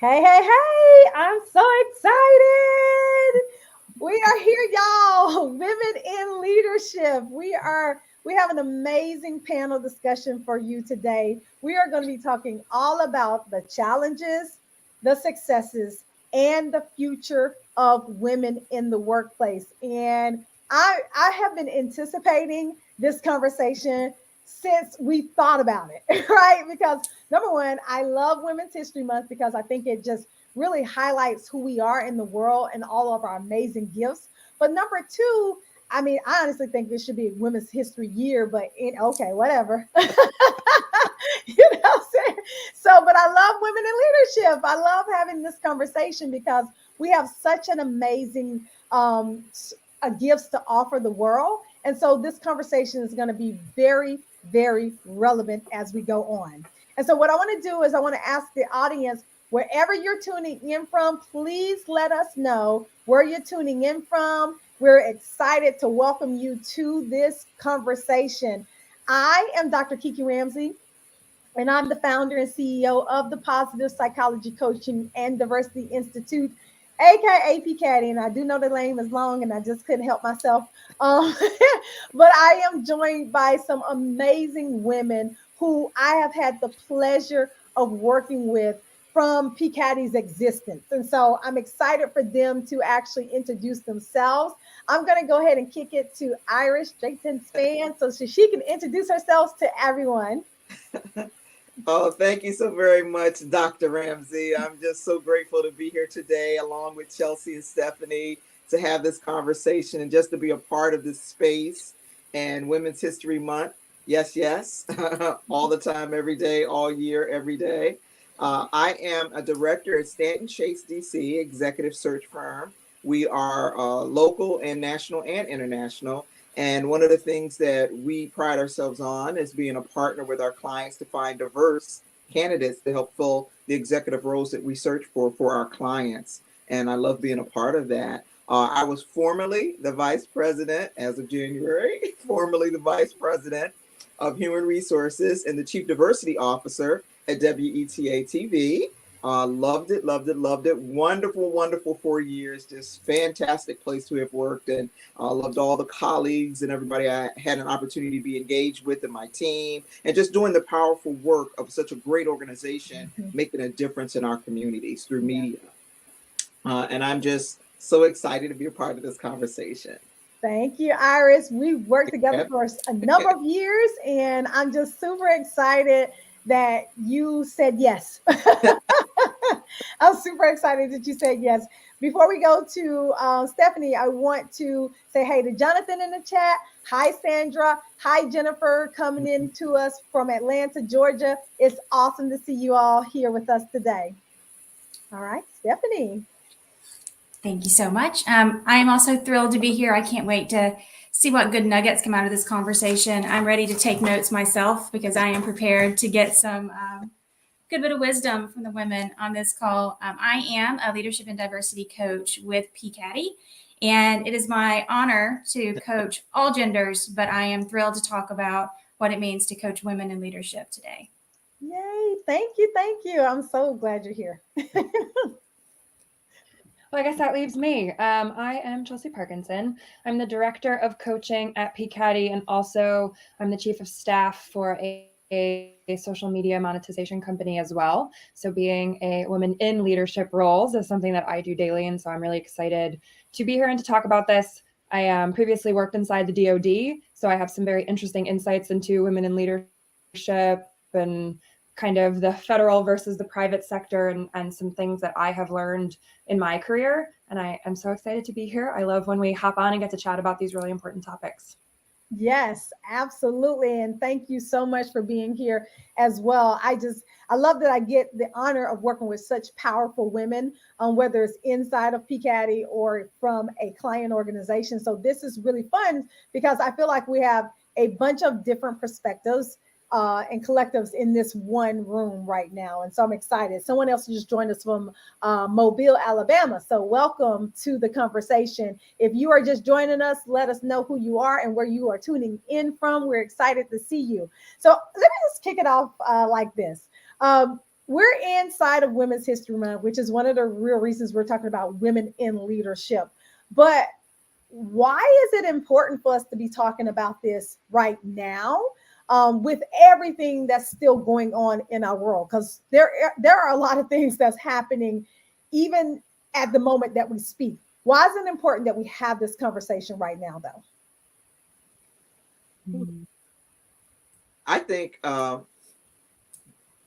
Hey, I'm so excited. We are here, y'all. Women in leadership. We have an amazing panel discussion for you today. We are going to be talking all about the challenges, the successes, and the future of women in the workplace. And I have been anticipating this conversation since we thought about it, right? Because number one, I love Women's History Month because I think it just really highlights who we are in the world and all of our amazing gifts. But number two, I mean, I honestly think it should be Women's History Year, but okay, whatever. What I'm saying? So, but I love women in leadership. I love having this conversation because we have such an amazing gifts to offer the world. And so this conversation is going to be very, very relevant as we go on. And so what I want to do is I want to ask the audience, wherever you're tuning in from, please let us know where you're tuning in from. We're excited to welcome you to this conversation. I am Dr. Kiki Ramsey, and I'm the founder and CEO of the Positive Psychology Coaching and Diversity Institute, aka PPCaDI. And I do know the name is long, and I just couldn't help myself. Um, but I am joined by some amazing women who I have had the pleasure of working with from PPCaDI's existence. And so I'm excited for them to actually introduce themselves. I'm going to go ahead and kick it to Iris Drayton Span so she can introduce herself to everyone. Oh, thank you so very much, Dr. Ramsey. I'm just so grateful to be here today, along with Chelsea and Stephanie, to have this conversation and just to be a part of this space and Women's History Month. Yes, yes, all the time, every day, all year, every day. I am a director at Stanton Chase, DC, executive search firm. We are local and national and international. And one of the things that we pride ourselves on is being a partner with our clients to find diverse candidates to help fill the executive roles that we search for our clients. And I love being a part of that. I was formerly the vice president as of January, formerly the vice president of human resources and the chief diversity officer at WETA TV. Loved it, loved it, loved it. Wonderful, wonderful 4 years. Just fantastic place to have worked, and loved all the colleagues and everybody I had an opportunity to be engaged with in my team, and just doing the powerful work of such a great organization, making a difference in our communities through media. And I'm just so excited to be a part of this conversation. Thank you, Iris. We've worked together Yep. for a number of years, and I'm just super excited that you said yes. I'm super excited that you said yes. Before we go to Stephanie, I want to say hey to Jonathan in the chat. Hi, Sandra. Hi, Jennifer, coming in to us from Atlanta, Georgia. It's awesome to see you all here with us today. All right, Stephanie. Thank you so much. I am also thrilled to be here. I can't wait to see what good nuggets come out of this conversation. I'm ready to take notes myself because I am prepared to get some good bit of wisdom from the women on this call. I am a leadership and diversity coach with PPCaDI, and it is my honor to coach all genders, but I am thrilled to talk about what it means to coach women in leadership today. Yay. Thank you. Thank you. I'm so glad you're here. Well, I guess that leaves me. I am Chelsea Parkinson. I'm the director of coaching at PPCaDI, and also I'm the chief of staff for a social media monetization company as well. So being a woman in leadership roles is something that I do daily. And so I'm really excited to be here and to talk about this. I previously worked inside the DoD, so I have some very interesting insights into women in leadership and kind of the federal versus the private sector, and some things that I have learned in my career. And I am so excited to be here. I love when we hop on and get to chat about these really important topics. Yes, absolutely. And thank you so much for being here as well. I love that I get the honor of working with such powerful women, whether it's inside of PPCaDI or from a client organization. So this is really fun because I feel like we have a bunch of different perspectives and collectives in this one room right now. And so I'm excited. Someone else just joined us from Mobile, Alabama. So welcome to the conversation. If you are just joining us, let us know who you are and where you are tuning in from. We're excited to see you. So let me just kick it off like this. we're inside of Women's History Month, which is one of the real reasons we're talking about women in leadership. But why is it important for us to be talking about this right now, with everything that's still going on in our world? Because there are a lot of things that's happening even at the moment that we speak. Why is it important that we have this conversation right now, though? I think the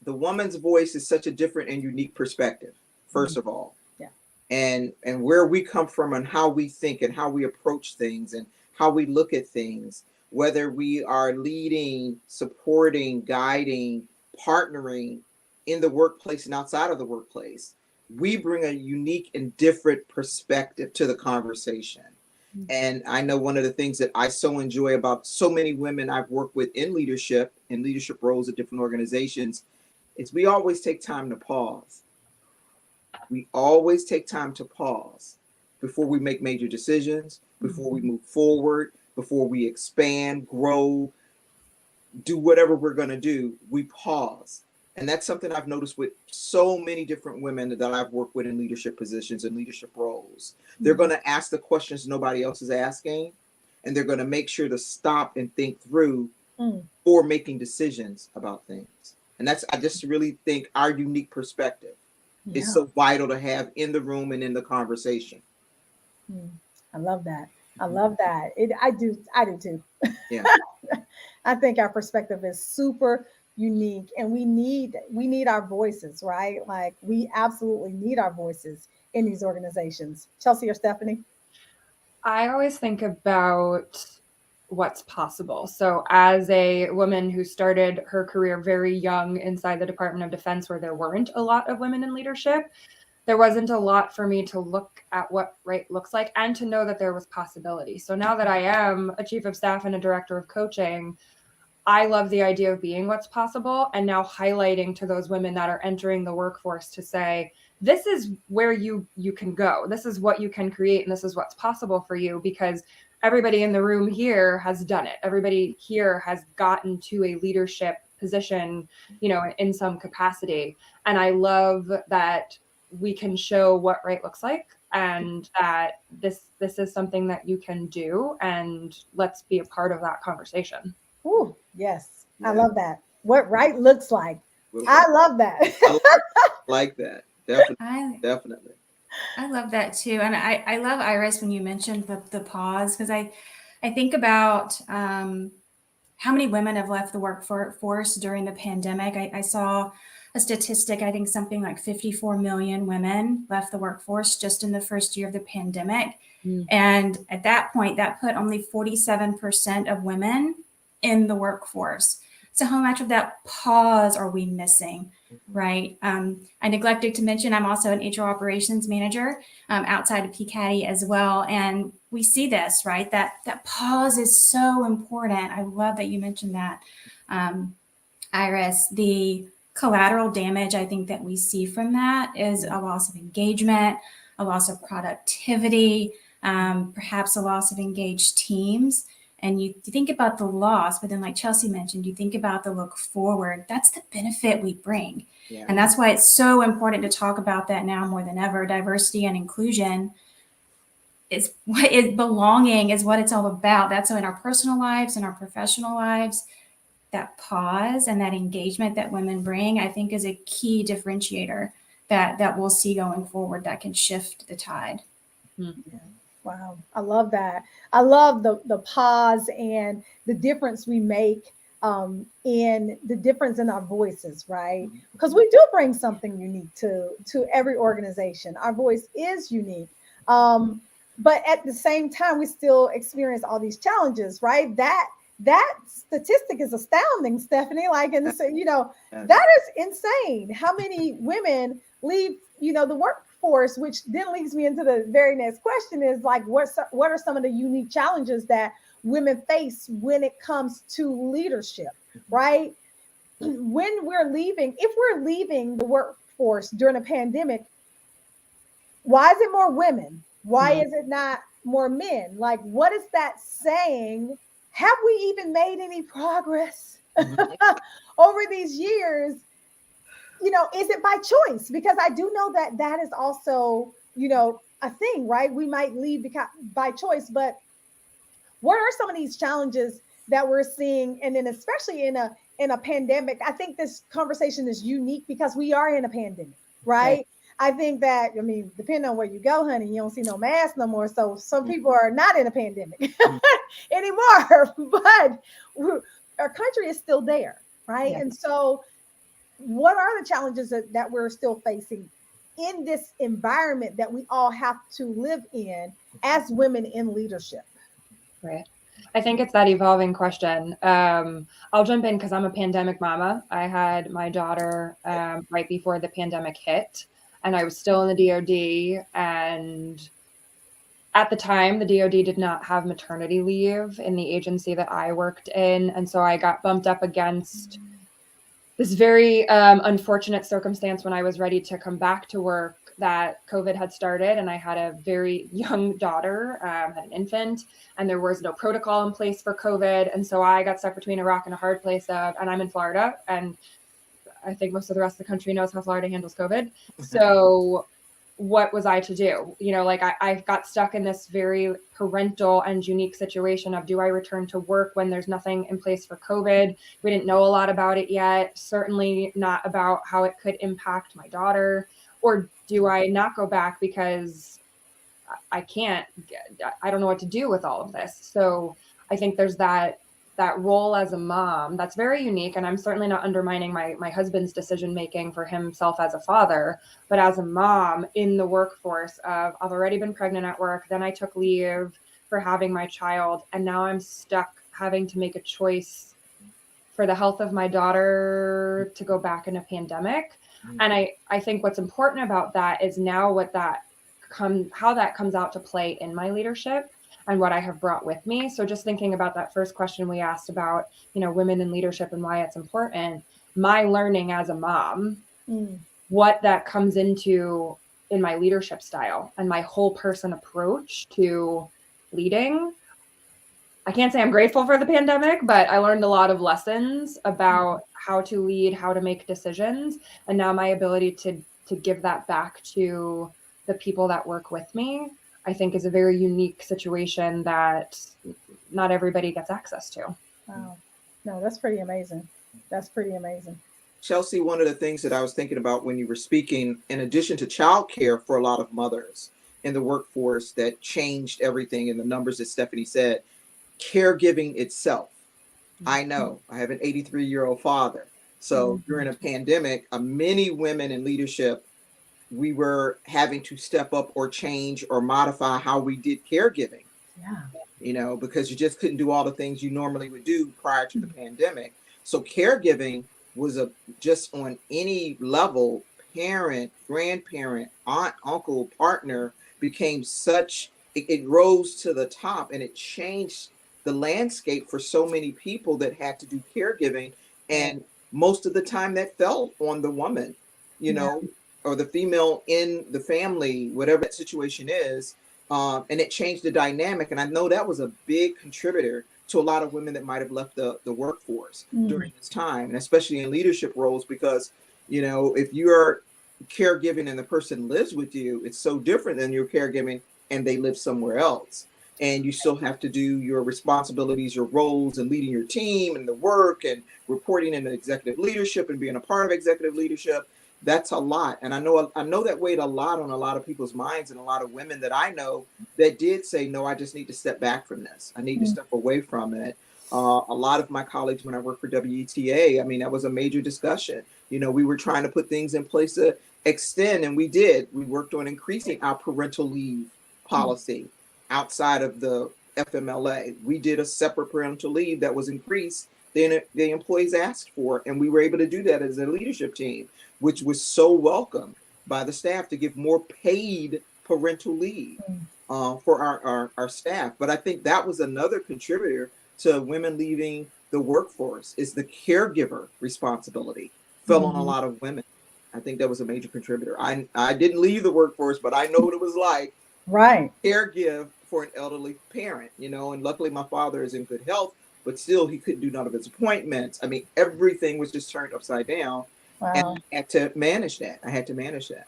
woman's voice is such a different and unique perspective, first of all. Yeah. And where we come from and how we think and how we approach things and how we look at things, whether we are leading, supporting, guiding, partnering in the workplace and outside of the workplace, we bring a unique and different perspective to the conversation. And I know one of the things that I so enjoy about so many women I've worked with in leadership roles at different organizations is we always take time to pause. We always take time to pause before we make major decisions, before we move forward, before we expand, grow, do whatever we're going to do. We pause. And that's something I've noticed with so many different women that I've worked with in leadership positions and leadership roles. They're going to ask the questions nobody else is asking, and they're going to make sure to stop and think through before making decisions about things. And that's, I just really think our unique perspective is so vital to have in the room and in the conversation. I love that. I love that. I do too. Yeah. I think our perspective is super unique, and we need our voices, right? Like, we absolutely need our voices in these organizations. Chelsea or Stephanie? I always think about what's possible. So as a woman who started her career very young inside the Department of Defense, where there weren't a lot of women in leadership, there wasn't a lot for me to look at what right looks like and to know that there was possibility. So now that I am a chief of staff and a director of coaching, I love the idea of being what's possible and now highlighting to those women that are entering the workforce to say, this is where you can go. This is what you can create, and this is what's possible for you, because everybody in the room here has done it. Everybody here has gotten to a leadership position, in some capacity. And I love that we can show what right looks like, and that this is something that you can do, and let's be a part of that conversation. Ooh, yes. Yeah. I love that. What right looks like. I love that. I like that. Definitely. I love that too. And I love, Iris, when you mentioned the pause, because I think about how many women have left the workforce during the pandemic. I saw a statistic, I think something like 54 million women left the workforce just in the first year of the pandemic. And at that point, that put only 47% of women in the workforce. So how much of that pause are we missing, right? I neglected to mention I'm also an HR operations manager outside of PPCaDI as well. And we see this, right? That pause is so important. I love that you mentioned that, Iris. The collateral damage I think that we see from that is a loss of engagement, a loss of productivity, perhaps a loss of engaged teams. And you think about the loss, but then like Chelsea mentioned, you think about the look forward. That's the benefit we bring. Yeah. And that's why it's so important to talk about that now more than ever. Diversity and inclusion is what is belonging is what it's all about. That's so in our personal lives, in our professional lives, that pause and that engagement that women bring, I think is a key differentiator that we'll see going forward that can shift the tide. Yeah. Wow. I love that. I love the pause and the difference we make in the difference in our voices, right? Because we do bring something unique to every organization. Our voice is unique. But at the same time, we still experience all these challenges, right? That statistic is astounding, Stephanie. Like, and so, that is insane. How many women leave, the workforce, which then leads me into the very next question is like, what are some of the unique challenges that women face when it comes to leadership, right? When if we're leaving the workforce during a pandemic, why is it more women? Why is it not more men? Like, what is that saying? Have we even made any progress over these years? is it by choice? Because I do know that that is also, a thing, right? We might leave by choice, but what are some of these challenges that we're seeing? And then especially in a pandemic, I think this conversation is unique because we are in a pandemic, Right. right? I think that, I mean, depending on where you go, honey, you don't see no mask no more. So some people are not in a pandemic anymore, but our country is still there, right? Yeah. And so what are the challenges that we're still facing in this environment that we all have to live in as women in leadership? Right. I think it's that evolving question. I'll jump in because I'm a pandemic mama. I had my daughter right before the pandemic hit, and I was still in the DoD. And at the time, the DoD did not have maternity leave in the agency that I worked in. And so I got bumped up against this very unfortunate circumstance when I was ready to come back to work, that COVID had started, and I had a very young daughter, had an infant, and there was no protocol in place for COVID. And so I got stuck between a rock and a hard place and I'm in Florida, and I think most of the rest of the country knows how Florida handles COVID. So what was I to do? I got stuck in this very parental and unique situation of, do I return to work when there's nothing in place for COVID? We didn't know a lot about it yet, certainly not about how it could impact my daughter. Or do I not go back because I don't know what to do with all of this. So I think there's that role as a mom that's very unique. And I'm certainly not undermining my husband's decision making for himself as a father, but as a mom in the workforce of, I've already been pregnant at work, then I took leave for having my child, and now I'm stuck having to make a choice for the health of my daughter to go back in a pandemic. And I think what's important about that is now how that comes out to play in my leadership and what I have brought with me. So just thinking about that first question we asked about, women in leadership and why it's important, my learning as a mom, what that comes into in my leadership style and my whole person approach to leading. I can't say I'm grateful for the pandemic, but I learned a lot of lessons about how to lead, how to make decisions. And now my ability to give that back to the people that work with me, I think, is a very unique situation that not everybody gets access to. Wow. No, that's pretty amazing. That's pretty amazing. Chelsea, one of the things that I was thinking about when you were speaking, in addition to childcare for a lot of mothers in the workforce that changed everything, and the numbers that Stephanie said, caregiving itself. I know I have an 83-year-old father. So during a pandemic, many women in leadership, we were having to step up or change or modify how we did caregiving. Yeah. Because you just couldn't do all the things you normally would do prior to the pandemic. So caregiving was just on any level, parent, grandparent, aunt, uncle, partner, became it rose to the top, and it changed the landscape for so many people that had to do caregiving. And most of the time that fell on the woman, or the female in the family, whatever that situation is. And it changed the dynamic. And I know that was a big contributor to a lot of women that might have left the workforce during this time, and especially in leadership roles, because, if you're caregiving and the person lives with you, it's so different than you're caregiving and they live somewhere else. And you still have to do your responsibilities, your roles, and leading your team and the work and reporting in executive leadership and being a part of executive leadership. That's a lot. And I know that weighed a lot on a lot of people's minds, and a lot of women that I know that did say, no, I just need to step back from this. I need to step away from it. A lot of my colleagues, when I worked for WETA, I mean, that was a major discussion. We were trying to put things in place to extend, and we did. We worked on increasing our parental leave policy outside of the FMLA. We did a separate parental leave that was increased than the employees asked for, and we were able to do that as a leadership team, which was so welcome by the staff, to give more paid parental leave for our staff. But I think that was another contributor to women leaving the workforce, is the caregiver responsibility fell on a lot of women. I think that was a major contributor. I didn't leave the workforce, but I know what it was like. Right. Caregive for an elderly parent, and luckily my father is in good health, but still he couldn't do none of his appointments. I mean, everything was just turned upside down. And Wow. I had to manage that. I had to manage that.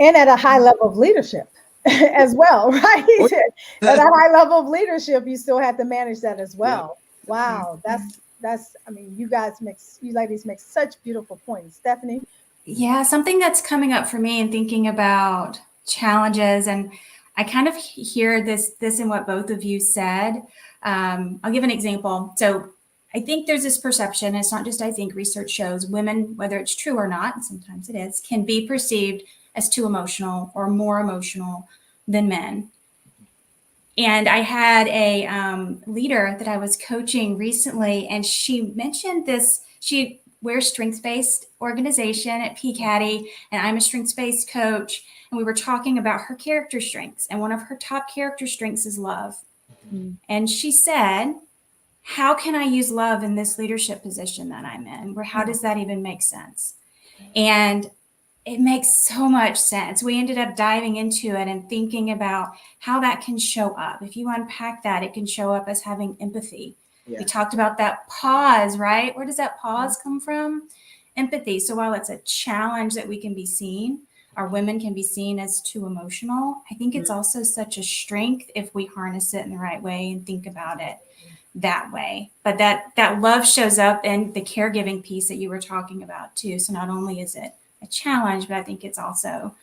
And at a high level of leadership as well, right? Oh, At a yeah. high level of leadership, you still have to manage that as Yeah. well. Wow, that's. I mean, you ladies make such beautiful points, Stephanie. Yeah, something that's coming up for me and thinking about challenges, and I kind of hear this in what both of you said. I'll give an example. So I think there's this perception, it's not just I think, research shows women, whether it's true or not, and sometimes it is, can be perceived as too emotional or more emotional than men. And I had a leader that I was coaching recently, and she mentioned this. She wears strengths-based organization at PPCaDI, and I'm a strengths-based coach. And we were talking about her character strengths, and one of her top character strengths is love. Mm. And she said, "How can I use love in this leadership position that I'm in? Where how does that even make sense?" And it makes so much sense. We ended up diving into it and thinking about how that can show up. If you unpack that, it can show up as having empathy. Yeah. We talked about that pause, right? Where does that pause come from? Empathy. So while it's a challenge that we can be seen, our women can be seen as too emotional, I think it's also such a strength if we harness it in the right way and think about it that way. But that love shows up in the caregiving piece that you were talking about too. So not only is it a challenge, but I think it's also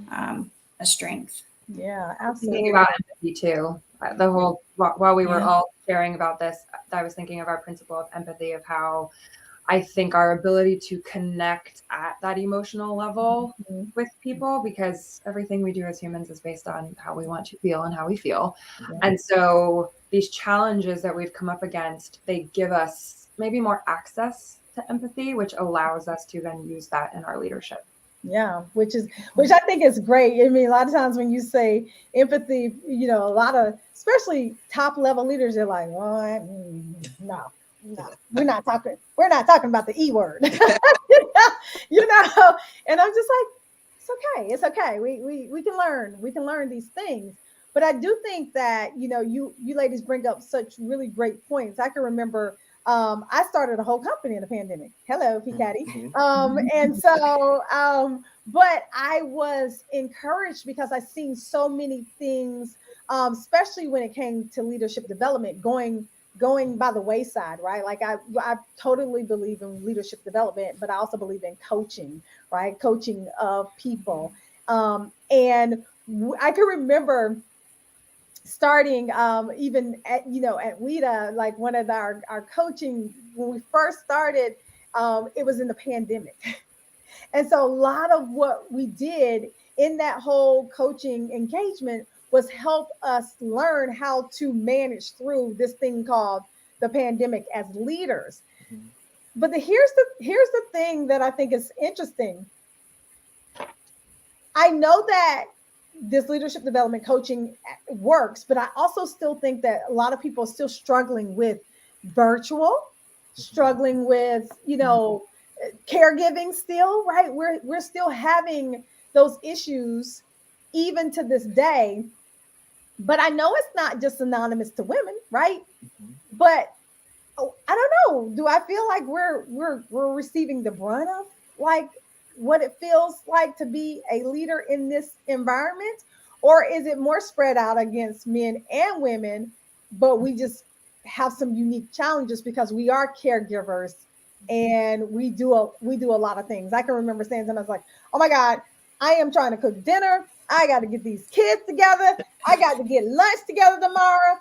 a strength. Yeah, Thinking absolutely. about empathy too. The whole while we were all sharing about this, I was thinking of our principle of empathy, of how I think our ability to connect at that emotional level with people, because everything we do as humans is based on how we want to feel and how we feel. Yeah. And so these challenges that we've come up against, they give us maybe more access to empathy, which allows us to then use that in our leadership. Yeah, which I think is great. I mean, a lot of times when you say empathy, you know, a lot of especially top level leaders are like, well, no, we're not talking about the E word. You know, and I'm just like, it's okay. We can learn these things. But I do think that, you know, you ladies bring up such really great points. I can remember I started a whole company in the pandemic. Hello, PPCaDI. And so, but I was encouraged because I seen so many things, especially when it came to leadership development, going by the wayside, right? Like I totally believe in leadership development, but I also believe in coaching, right? Coaching of people. And I can remember starting even at at WIDA, like one of our coaching when we first started, it was in the pandemic. And so a lot of what we did in that whole coaching engagement was help us learn how to manage through this thing called the pandemic as leaders. But here's the thing that I think is interesting. I know that this leadership development coaching works, but I also still think that a lot of people are still struggling with virtual, struggling with, caregiving still, right? We're still having those issues even to this day. But I know it's not just synonymous to women, right? But I don't know. Do I feel like we're receiving the brunt of like what it feels like to be a leader in this environment, or is it more spread out against men and women, but we just have some unique challenges because we are caregivers and we do a lot of things. I can remember saying something, I was like, "Oh my God, I am trying to cook dinner. I got to get these kids together. I got to get lunch together tomorrow.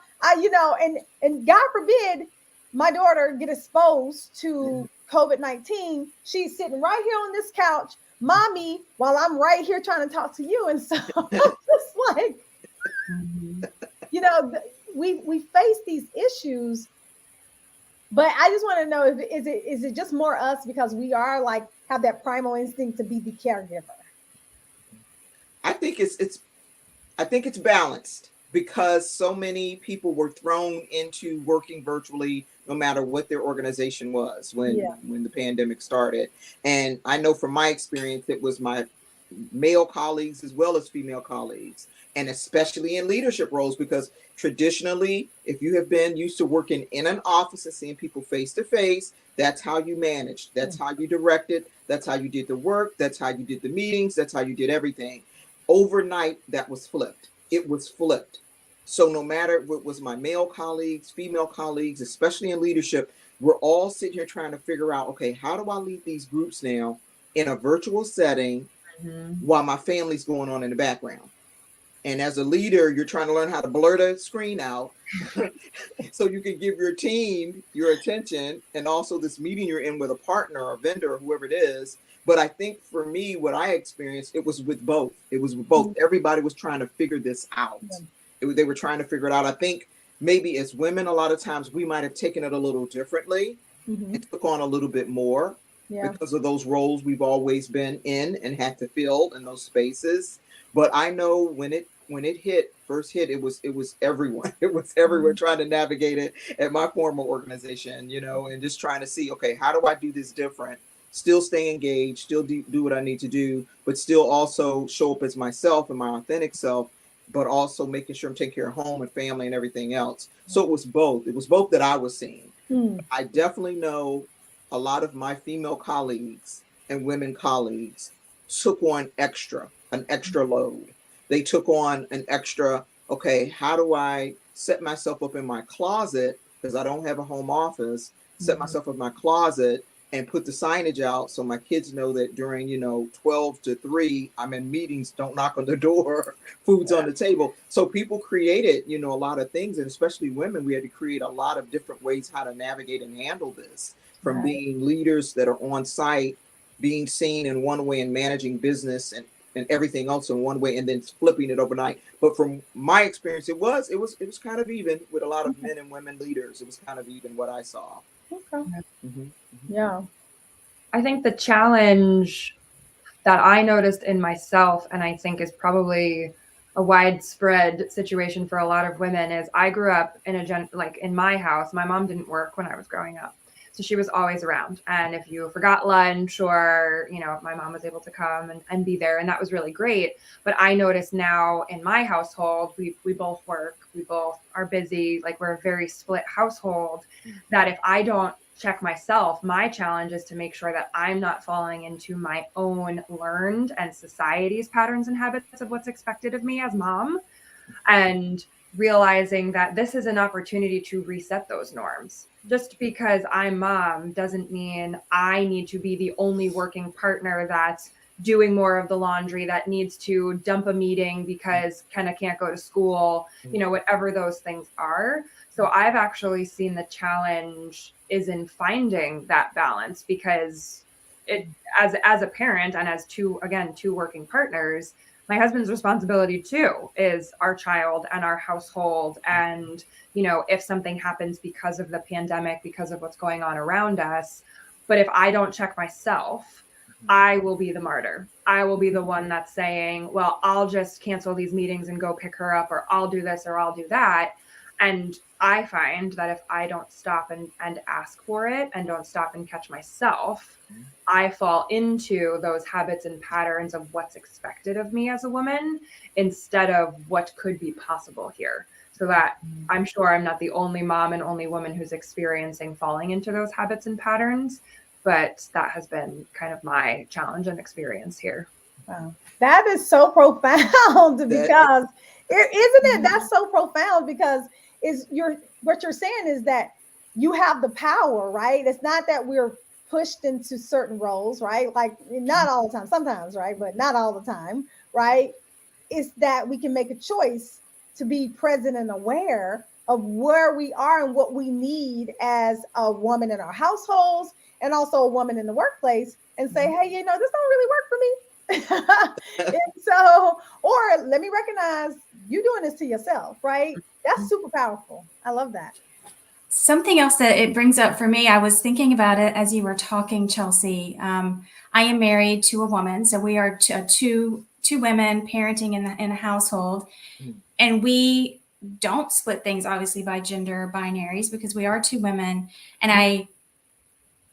And God forbid my daughter get exposed to COVID-19. She's sitting right here on this couch, mommy, while I'm right here trying to talk to you." And so I'm just like, we face these issues, but I just want to know, is it just more us because we are like have that primal instinct to be the caregiver? I think it's balanced, because so many people were thrown into working virtually no matter what their organization was when the pandemic started. And I know from my experience, it was my male colleagues as well as female colleagues, and especially in leadership roles, because traditionally, if you have been used to working in an office and seeing people face to face, that's how you managed, that's how you directed, that's how you did the work, that's how you did the meetings, that's how you did everything. Overnight, that was flipped. It was flipped. So no matter what was my male colleagues, female colleagues, especially in leadership, we're all sitting here trying to figure out, okay, how do I lead these groups now in a virtual setting while my family's going on in the background? And as a leader, you're trying to learn how to blur the screen out so you can give your team your attention, and also this meeting you're in with a partner or vendor or whoever it is. But I think for me, what I experienced, it was with both. It was with both. Everybody was trying to figure this out. They were trying to figure it out. I think maybe as women, a lot of times we might have taken it a little differently and took on a little bit more because of those roles we've always been in and had to fill in those spaces. But I know when it first hit, it was everyone. It was everyone trying to navigate it at my former organization, and just trying to see, okay, how do I do this different? Still stay engaged, still do what I need to do, but still also show up as myself and my authentic self, but also making sure I'm taking care of home and family and everything else. So it was both. It was both that I was seeing. I definitely know a lot of my female colleagues and women colleagues took on an extra load. They took on an extra, okay, how do I set myself up in my closet, because I don't have a home office, set myself up in my closet and put the signage out so my kids know that during, 12 to 3, I'm in meetings, don't knock on the door, food's on the table. So people created, a lot of things, and especially women, we had to create a lot of different ways how to navigate and handle this, from being leaders that are on site, being seen in one way and managing business and everything else in one way, and then flipping it overnight. But from my experience, it was kind of even with a lot of men and women leaders. It was kind of even what I saw. Okay. Yeah. I think the challenge that I noticed in myself, and I think is probably a widespread situation for a lot of women, is I grew up in in my house, my mom didn't work when I was growing up. So she was always around. And if you forgot lunch, or, my mom was able to come and be there, and that was really great. But I notice now in my household, we both work, we both are busy, like we're a very split household, that if I don't check myself, my challenge is to make sure that I'm not falling into my own learned and society's patterns and habits of what's expected of me as mom, and realizing that this is an opportunity to reset those norms. Just because I'm mom doesn't mean I need to be the only working partner that's doing more of the laundry, that needs to dump a meeting because Kenna can't go to school, whatever those things are. So I've actually seen the challenge is in finding that balance, because it, as a parent and as two working partners, my husband's responsibility too is our child and our household. And, if something happens because of the pandemic, because of what's going on around us, but if I don't check myself, I will be the martyr. I will be the one that's saying, well, I'll just cancel these meetings and go pick her up, or I'll do this or I'll do that. And I find that if I don't stop and ask for it, and don't stop and catch myself, I fall into those habits and patterns of what's expected of me as a woman, instead of what could be possible here. So that I'm sure I'm not the only mom and only woman who's experiencing falling into those habits and patterns, but that has been kind of my challenge and experience here. Wow. That is so profound, because isn't it? That's so profound, because what you're saying is that you have the power, right? It's not that we're pushed into certain roles, right? Like, not all the time, sometimes, right? But not all the time, right? It's that we can make a choice to be present and aware of where we are and what we need as a woman in our households, and also a woman in the workplace, and say, hey, this don't really work for me. And so, or let me recognize you doing this to yourself, right? That's super powerful. I love that. Something else that it brings up for me, I was thinking about it as you were talking, Chelsea. I am married to a woman, so we are two women parenting in a household, and we don't split things obviously by gender binaries, because we are two women, and I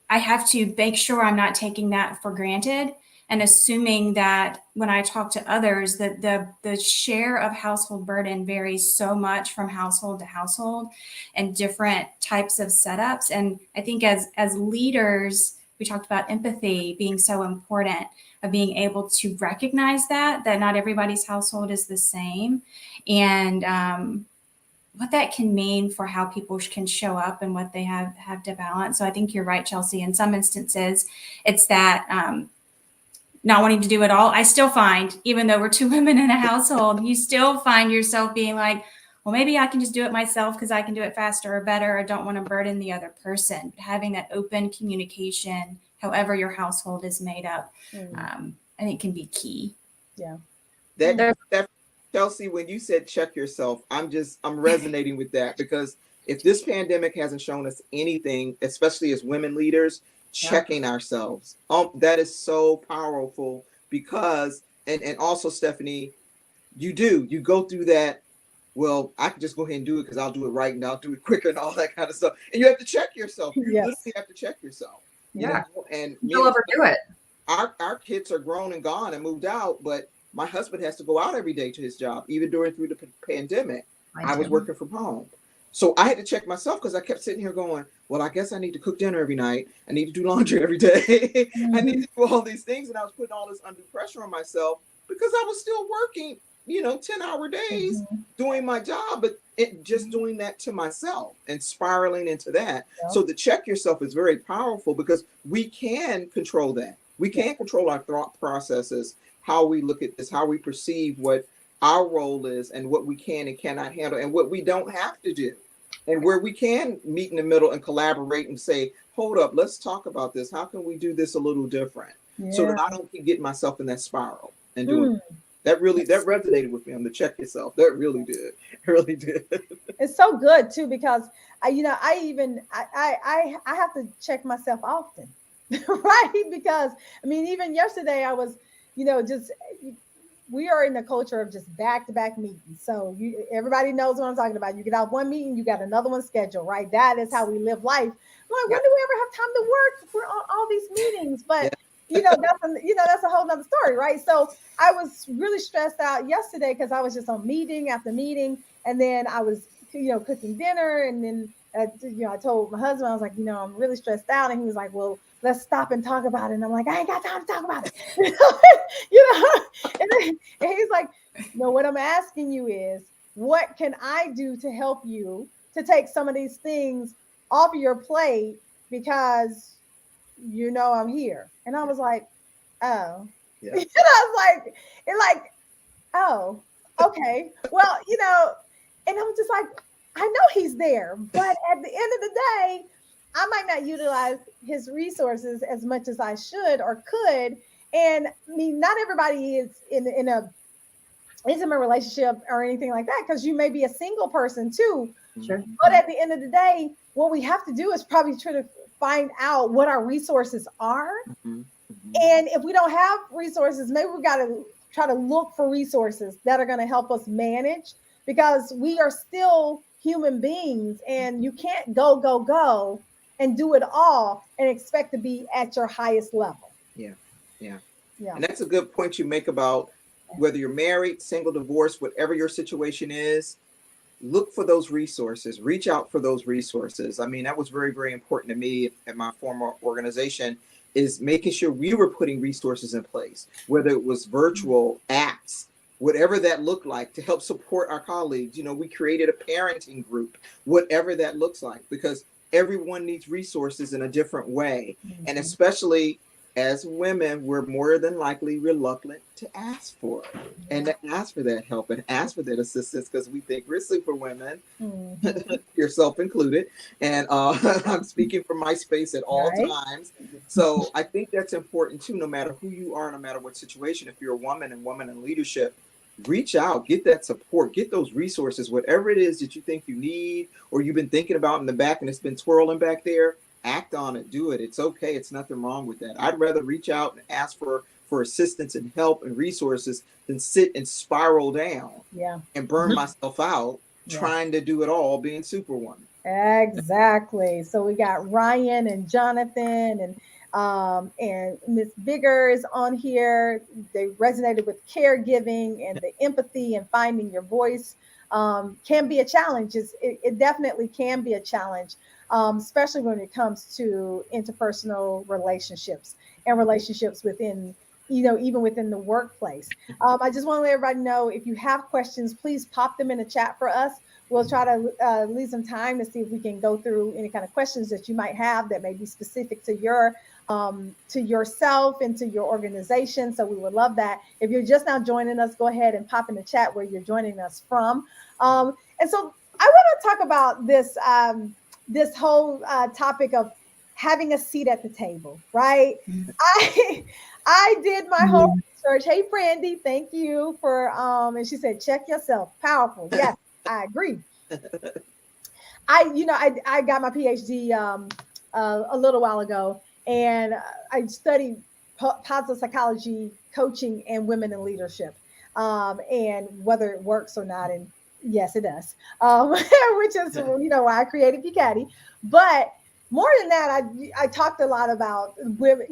have to make sure I'm not taking that for granted, and assuming that when I talk to others that the share of household burden varies so much from household to household and different types of setups. And I think as leaders, we talked about empathy being so important, of being able to recognize that not everybody's household is the same, and what that can mean for how people can show up and what they have to balance. So I think you're right, Chelsea. In some instances, it's that not wanting to do it all. I still find, even though we're two women in a household, you still find yourself being like, well, maybe I can just do it myself because I can do it faster or better. I don't want to burden the other person. Having that open communication, however your household is made up, I think can be key. Yeah. That Chelsea, when you said check yourself, I'm resonating with that, because if this pandemic hasn't shown us anything, especially as women leaders, checking ourselves, that is so powerful, because and also, Stephanie, you go through that. Well, I can just go ahead and do it because I'll do it right and I'll do it quicker and all that kind of stuff. And you have to check yourself. You literally have to check yourself. You know? And you'll overdo it. Our kids are grown and gone and moved out, but my husband has to go out every day to his job, even through the pandemic. I was working from home. So I had to check myself, because I kept sitting here going, well, I guess I need to cook dinner every night. I need to do laundry every day. I need to do all these things. And I was putting all this undue pressure on myself because I was still working, 10-hour days doing my job, but just doing that to myself and spiraling into that. Yep. So the check yourself is very powerful, because we can control that. We can control our thought processes, how we look at this, how we perceive what our role is, and what we can and cannot handle, and what we don't have to do, and where we can meet in the middle and collaborate and say, hold up, let's talk about this. How can we do this a little different? So that I don't keep getting myself in that spiral and doing it. That resonated with me on the check yourself. That really did. It really did. It's so good too, because I have to check myself often, right? Because even yesterday I was, we are in the culture of just back-to-back meetings. So everybody knows what I'm talking about. You get out one meeting, you got another one scheduled, right? That is how we live life. I'm like, when do we ever have time to work? We're on all these meetings, but that's a whole nother story, right? So I was really stressed out yesterday because I was just on meeting after meeting, and then I was, cooking dinner, and then I told my husband, I was like, I'm really stressed out, and he was like, well, let's stop and talk about it. And I'm like, I ain't got time to talk about it. And he's like, no, what I'm asking you is, what can I do to help you to take some of these things off your plate, because I'm here. And I was like, oh. Yeah. And I was like, oh, okay. Well, and I'm just like, I know he's there, but at the end of the day, I might not utilize his resources as much as I should or could. And not everybody is in a intimate relationship or anything like that, because you may be a single person too. Sure. But at the end of the day, what we have to do is probably try to find out what our resources are. And if we don't have resources, maybe we got to try to look for resources that are going to help us manage, because we are still human beings, and you can't go and do it all and expect to be at your highest level. Yeah. And that's a good point you make about whether you're married, single, divorced, whatever your situation is. Look for those resources, reach out for those resources. That was very, very important to me at my former organization, is making sure we were putting resources in place, whether it was virtual apps, whatever that looked like, to help support our colleagues. We created a parenting group, whatever that looks like, because everyone needs resources in a different way. And especially as women, we're more than likely reluctant to ask for it, and to ask for that help and ask for that assistance, because we think we're super women, yourself included. And I'm speaking from my space at all times. So I think that's important too, no matter who you are, no matter what situation. If you're a woman in leadership, reach out, get that support, get those resources, whatever it is that you think you need, or you've been thinking about in the back and it's been twirling back there. Act on it, do it. It's okay. It's nothing wrong with that. I'd rather reach out and ask for assistance and help and resources than sit and spiral down and burn myself out trying to do it all, being Superwoman. Exactly. So we got Ryan and Jonathan, and And Miss Bigger is on here. They resonated with caregiving and the empathy and finding your voice. Can be a challenge. It definitely can be a challenge, especially when it comes to interpersonal relationships and relationships within, even within the workplace. I just want to let everybody know, if you have questions, please pop them in the chat for us. We'll try to leave some time to see if we can go through any kind of questions that you might have that may be specific to to yourself and to your organization. So we would love that. If you're just now joining us, go ahead and pop in the chat where you're joining us from. And so I want to talk about this whole topic of having a seat at the table, right? Mm. I did my whole research. Hey, Brandy, thank you for and she said, check yourself. Powerful. Yes, I agree. I got my PhD a little while ago, and I studied positive psychology, coaching, and women in leadership, and whether it works or not. And yes, it does, which is why I created PPCaDI. But more than that, I talked a lot about women,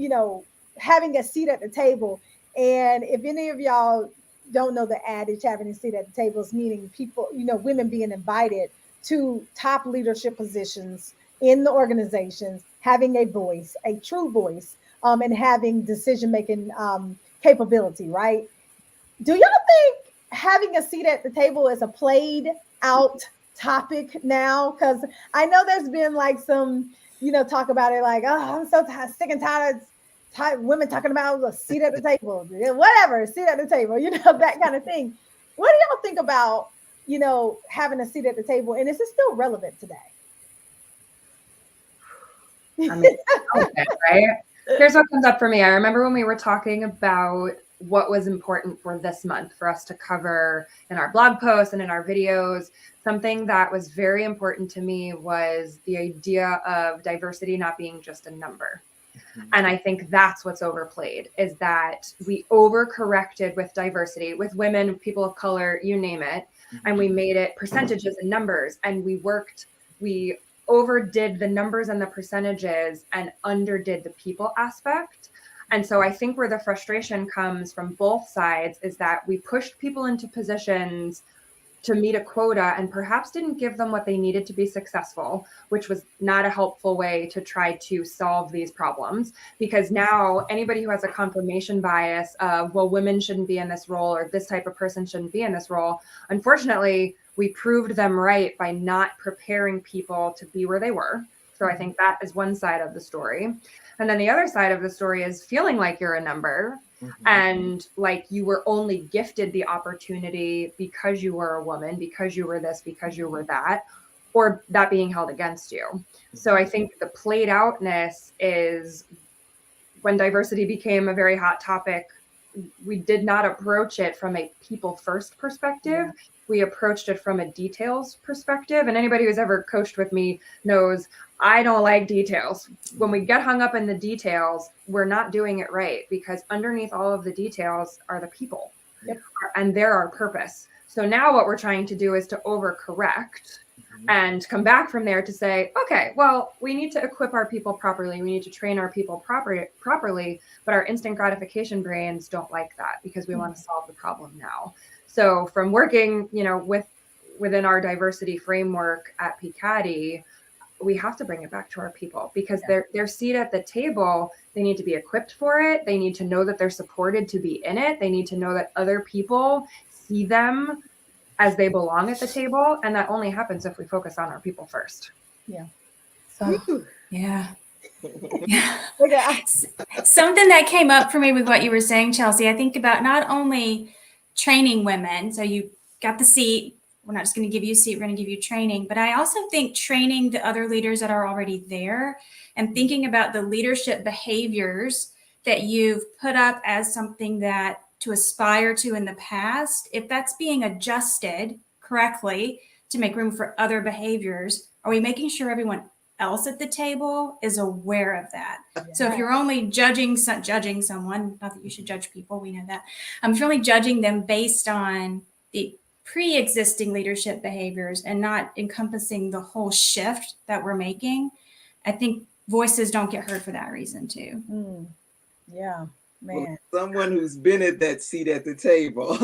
having a seat at the table. And if any of y'all don't know the adage, having a seat at the table is meaning people, women being invited to top leadership positions in the organizations, having a voice, a true voice, and having decision-making capability, right? Do y'all think having a seat at the table is a played out topic now? Because I know there's been like some, talk about it like, oh, I'm so sick and tired of women talking about a seat at the table, whatever, seat at the table, that kind of thing. What do y'all think about, having a seat at the table? And is it still relevant today? I mean, right? Here's what comes up for me. I remember when we were talking about what was important for this month for us to cover in our blog posts and in our videos. Something that was very important to me was the idea of diversity not being just a number. And I think that's what's overplayed, is that we overcorrected with diversity, with women, people of color, you name it. And we made it percentages and numbers. And we overdid the numbers and the percentages and underdid the people aspect. And so I think where the frustration comes from both sides is that we pushed people into positions to meet a quota and perhaps didn't give them what they needed to be successful, which was not a helpful way to try to solve these problems. Because now anybody who has a confirmation bias of, well, women shouldn't be in this role or this type of person shouldn't be in this role, unfortunately, we proved them right by not preparing people to be where they were. So I think that is one side of the story. And then the other side of the story is feeling like you're a number. And like you were only gifted the opportunity because you were a woman, because you were this, because you were that, or that being held against you. So I think the played outness is when diversity became a very hot topic, we did not approach it from a people first perspective. We approached it from a details perspective. And anybody who's ever coached with me knows I don't like details. When we get hung up in the details, we're not doing it right, because underneath all of the details are the people. Yep. And they're our purpose. So now what we're trying to do is to overcorrect and come back from there to say, okay, well, we need to equip our people properly. We need to train our people properly, but our instant gratification brains don't like that because we want to solve the problem now. So from working, within our diversity framework at PPCaDI, we have to bring it back to our people, because their seat at the table, they need to be equipped for it. They need to know that they're supported to be in it. They need to know that other people see them as they belong at the table. And that only happens if we focus on our people first. Yeah. So, yeah. Something that came up for me with what you were saying, Chelsea, I think about not only training women. So you got the seat. We're not just going to give you a seat. We're going to give you training. But I also think training the other leaders that are already there and thinking about the leadership behaviors that you've put up as something that to aspire to in the past, if that's being adjusted correctly to make room for other behaviors, are we making sure everyone else at the table is aware of that? Yeah. So if you're only judging someone, not that you should judge people, we know that. If you're only judging them based on the pre-existing leadership behaviors and not encompassing the whole shift that we're making, I think voices don't get heard for that reason too. Yeah, man. Well, someone who's been at that seat at the table,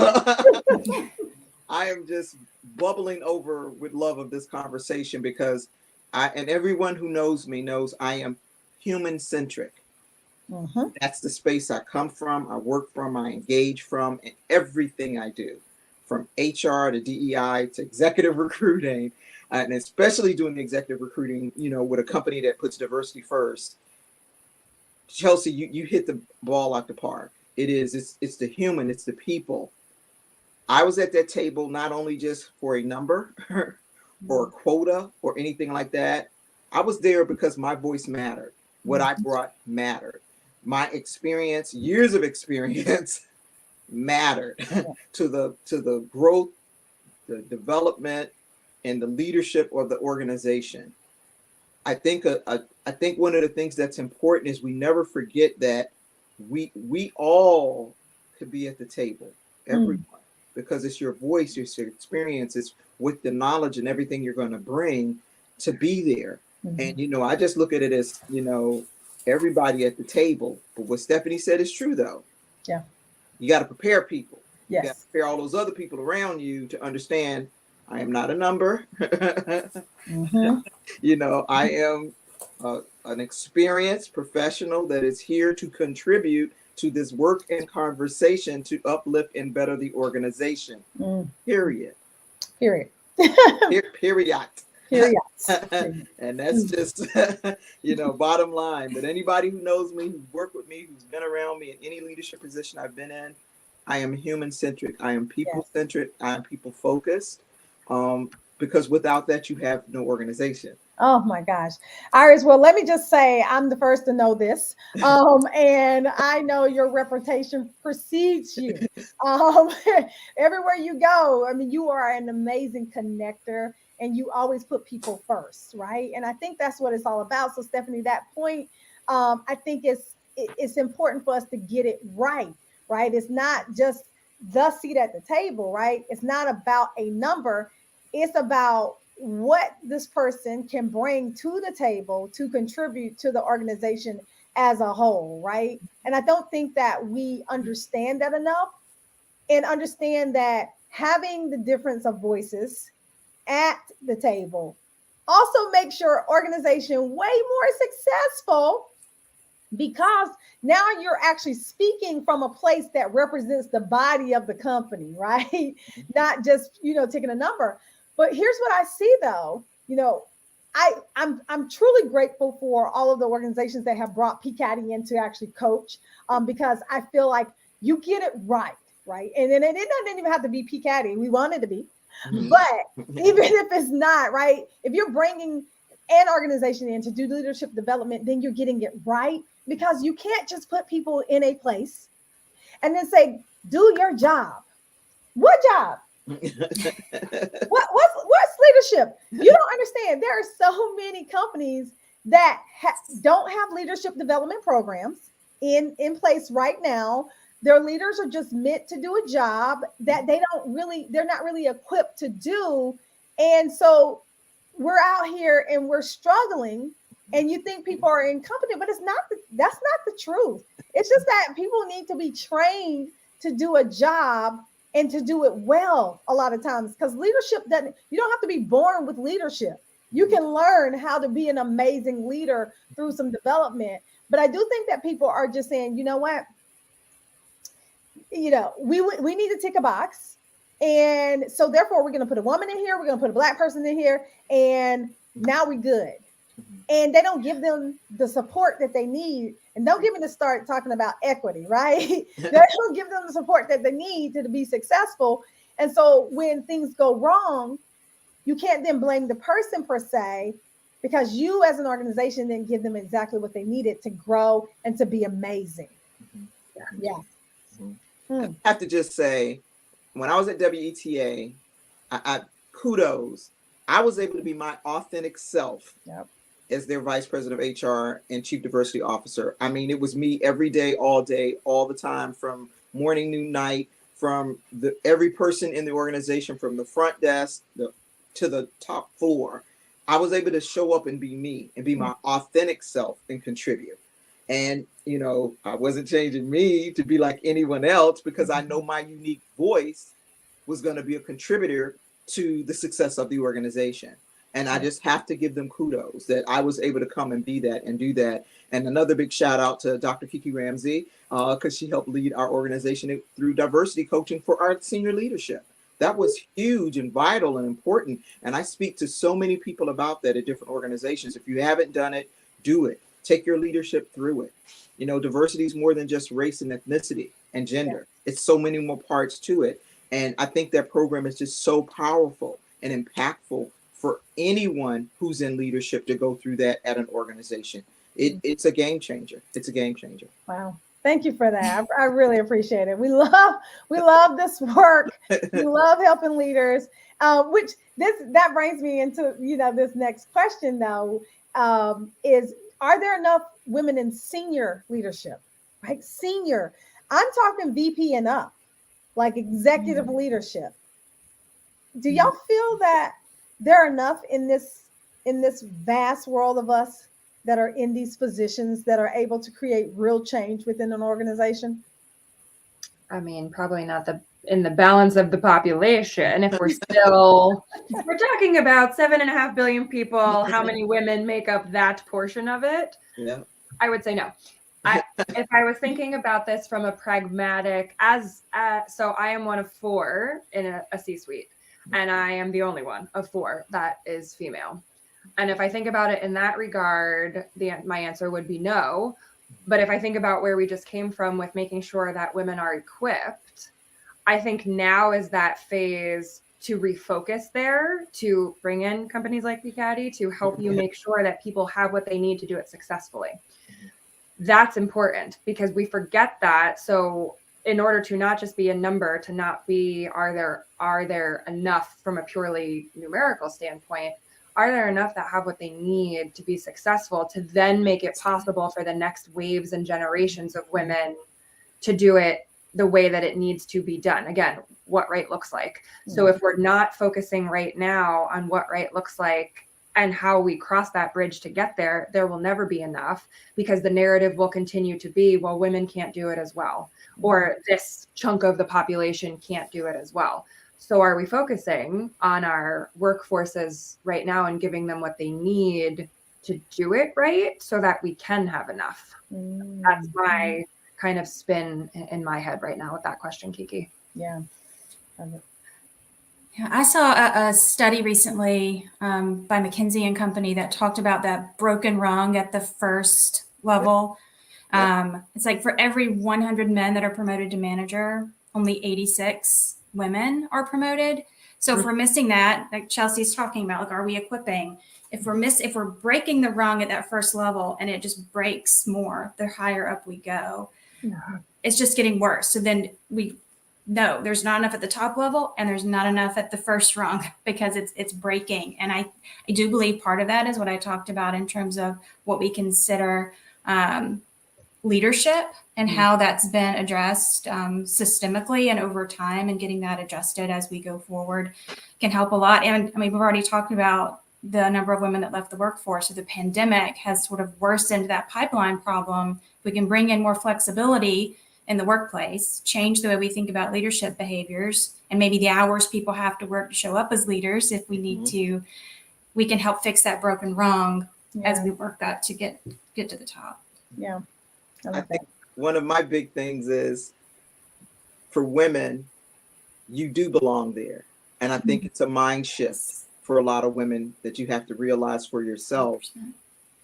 I am just bubbling over with love of this conversation because and everyone who knows me knows I am human centric. That's the space I come from, I work from, I engage from, and everything I do, from HR to DEI to executive recruiting, and especially doing the executive recruiting, with a company that puts diversity first. Chelsea, you hit the ball out the park. It's the human, it's the people. I was at that table not only just for a number or a quota or anything like that. I was there because my voice mattered. What I brought mattered. My experience, years of experience, mattered to the growth, the development, and the leadership of the organization. I think one of the things that's important is we never forget that we all could be at the table, everyone, because it's your voice, it's your experience, it's with the knowledge and everything you're going to bring to be there. And I just look at it as everybody at the table. But what Stephanie said is true, though. Yeah, you got to prepare people. Yes. You got to prepare all those other people around you to understand. I am not a number. I am an experienced professional that is here to contribute to this work and conversation to uplift and better the organization. Period. Period. Period. Period. And that's just, bottom line. But anybody who knows me, who's worked with me, who's been around me in any leadership position I've been in, I am human centric. I am people centric. I am people focused. Because without that, you have no organization. Oh my gosh. Iris, well, let me just say I'm the first to know this. And I know your reputation precedes you. Everywhere you go, I mean, you are an amazing connector and you always put people first, right? And I think that's what it's all about. So Stephanie, that point, I think it's important for us to get it right? It's not just the seat at the table, right? It's not about a number. It's about what this person can bring to the table to contribute to the organization as a whole, right? And I don't think that we understand that enough, and understand that having the difference of voices at the table also makes your organization way more successful, because now you're actually speaking from a place that represents the body of the company, right? Not just, taking a number. But here's what I see, though. I'm truly grateful for all of the organizations that have brought PPCaDI in to actually coach, because I feel like you get it right? And then it doesn't even have to be PPCaDI. We want it to be, but even if it's not, right? If you're bringing an organization in to do leadership development, then you're getting it right, because you can't just put people in a place and then say, do your job. What job? What's leadership? You don't understand. There are so many companies that don't have leadership development programs in place right now. Their leaders are just meant to do a job that they're not really equipped to do. And so we're out here and we're struggling, and you think people are incompetent, but that's not the truth. It's just that people need to be trained to do a job and to do it well a lot of times, because leadership you don't have to be born with leadership. You can learn how to be an amazing leader through some development. But I do think that people are just saying, you know what? We need to tick a box. And so therefore we're going to put a woman in here. We're going to put a Black person in here. And now we're good. And they don't give them the support that they need. And don't give them to start talking about equity, right? They don't give them the support that they need to be successful. And so when things go wrong, you can't then blame the person per se, because you as an organization didn't give them exactly what they needed to grow and to be amazing. Yeah. I have to just say, when I was at WETA, I kudos. I was able to be my authentic self. Yep. As their vice president of HR and chief diversity officer. I mean, it was me every day, all the time, from morning, noon, night, from every person in the organization, from the front desk to the top floor. I was able to show up and be me and be my authentic self and contribute. And, you know, I wasn't changing me to be like anyone else because I know my unique voice was going to be a contributor to the success of the organization. And I just have to give them kudos that I was able to come and be that and do that. And another big shout out to Dr. Kiki Ramsey, because she helped lead our organization through diversity coaching for our senior leadership. That was huge and vital and important. And I speak to so many people about that at different organizations. If you haven't done it, do it. Take your leadership through it. You know, diversity is more than just race and ethnicity and gender. It's so many more parts to it. And I think that program is just so powerful and impactful for anyone who's in leadership to go through that at an organization. It's a game changer. It's a game changer. Wow. Thank you for that. I really appreciate it. We love this work. We love helping leaders. That brings me into, you know, this next question though, is are there enough women in senior leadership? Right? Senior. I'm talking VP and up, like executive leadership. Do y'all feel that there are enough in this vast world of us that are in these positions that are able to create real change within an organization? I mean, probably not in the balance of the population. If we're talking about 7.5 billion people, how many women make up that portion of it? Yeah. I would say no. If I was thinking about this from a pragmatic, so I am one of 4 in a C-suite, and I am the only one of 4 that is female. And if I think about it in that regard, my answer would be no. But if I think about where we just came from with making sure that women are equipped, I think now is that phase to refocus there, to bring in companies like PPCaDI to help you make sure that people have what they need to do it successfully. That's important because we forget that. So in order to not just be a number, to not be, are there enough from a purely numerical standpoint, are there enough that have what they need to be successful to then make it possible for the next waves and generations of women to do it the way that it needs to be done? Again, what right looks like. So if we're not focusing right now on what right looks like and how we cross that bridge to get there, there will never be enough because the narrative will continue to be, well, women can't do it as well, or this chunk of the population can't do it as well. So are we focusing on our workforces right now and giving them what they need to do it right so that we can have enough? That's my kind of spin in my head right now with that question, Kiki. Yeah. Yeah, I saw a study recently by McKinsey and Company that talked about that broken rung at the first level. It's like for every 100 men that are promoted to manager, only 86 women are promoted. So if we're missing that, like Chelsea's talking about, like, are we equipping? If we're breaking the rung at that first level and it just breaks more, the higher up we go, it's just getting worse. So then there's not enough at the top level and there's not enough at the first rung because it's breaking. And I do believe part of that is what I talked about in terms of what we consider leadership and how that's been addressed systemically and over time, and getting that adjusted as we go forward can help a lot. And I mean, we've already talked about the number of women that left the workforce. So the pandemic has sort of worsened that pipeline problem. We can bring in more flexibility in the workplace, change the way we think about leadership behaviors, and maybe the hours people have to work to show up as leaders. If we need to, we can help fix that broken rung as we work up to get to the top. Yeah. I think one of my big things is for women, you do belong there. And I think it's a mind shift for a lot of women that you have to realize for yourself. 100%.